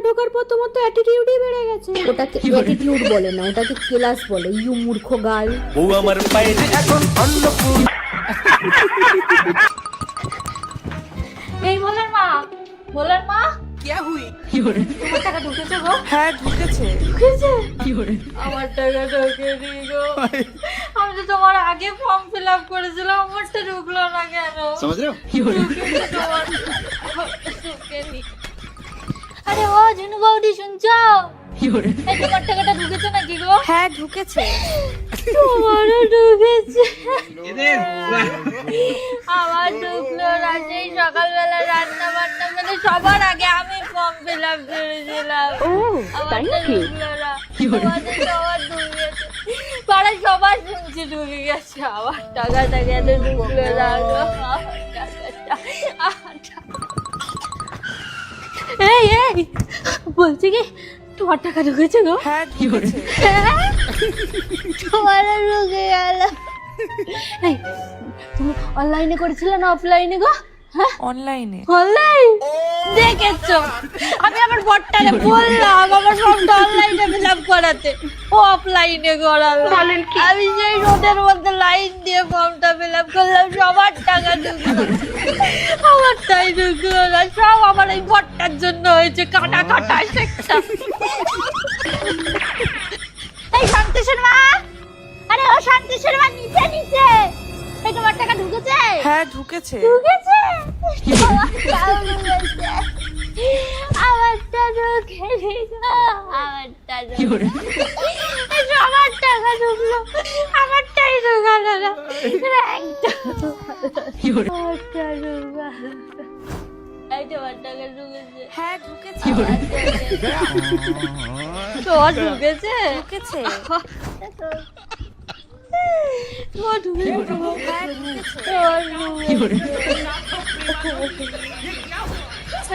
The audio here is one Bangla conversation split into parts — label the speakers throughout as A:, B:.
A: ঢোকার পর তোমার তো অ্যাটিটিউডই বেড়ে গেছে। ওটাকে অ্যাটিটিউড বলে না, ওটাকে ক্লাস বলে। ইউ মূর্খ গাল।
B: ও আমার পায়ে এখন অন্নপূর্ণ।
C: এই বলার মা, বলার মা,
D: क्या हुई?
C: তোমার টাকা ঢুকেছে গো?
D: হ্যাঁ ঢুকেছে।
C: ঢুকেছে? আমার টাকা ঢোকেনি গো। আমি তো তোমার আগে ফর্ম ফিল আপ করেছিলাম, আমারটা ঢুকলো না কেন? ঢুকেছে তোমার, ঢুকেনি। আরে ও ঝিনু বৌদি শুনছো? এই তোমার টাকাটা ঢুকেছে নাকি গো?
D: হ্যাঁ ঢুকেছে।
C: তোমারও ঢুকেছে। আমার ঢুকলো না, সেই সকালবেলা রান্না বান্না মানে সবার আগে আমি ফর্ম ফিল আপ করেছিলাম। আমারটা ঢুকলো না, তোমাদের সবার ঢুকেছে, পাড়ার সবার শুনছি ঢুকে গেছে। আমার টাকাটা কেন ঢুকলো না গো? আমার টাকাটা, আমার টাকা। এই এই বলছি কি তোমার টাকা ঢুকেছে গো?
D: হ্যাঁ ঢুকেছে।
C: তোমারও ঢুকে গেল। এই তুমি অনলাইনে করেছিলে না অফলাইনে গো? হ্যাঁ
D: অনলাইনে।
C: অনলাইন দেখেছো? আমি আমার বড়টারে বললাম আমার ফর্মটা অনলাইনে ফিল আপ করাতে, ও অফলাইনে করালো। আমি সেই রোদের মধ্যে লাইন দিয়ে ফর্মটা ফিল আপ করলাম, সবার টাকা ঢুকলো, আমারটাই ঢুকলো না। সব আমার এই বড়টার জন্য হয়েছে, কাটা কাটা একটা। এই শান্তিশের মা, আরে ও শান্তিশের মা, নিচে নিচে। এই তোমার টাকা ঢুকেছে?
D: হ্যাঁ ঢুকেছে।
C: ঢুকেছে? আমারটাও ঢুকেছে। আমারটা ঢুকেনি গো, আমারটা ঢুকেছে। এই সবার টাকা ঢুকলো, আমারটাই ঢুকালো না। একটা আমারটা ঢুকালো। এই তোমার টাকা ঢুকেছে?
D: হ্যাঁ ঢুকেছে।
C: তোমার ঢুকেছে?
D: ঢুকেছে।
C: তোমার ঢুকেছে?
D: হ্যাঁ ঢুকেছে।
C: তোমার ঢুকেছে?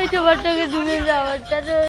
C: এই তোমার টাকা ঢুকেছে, আমারটা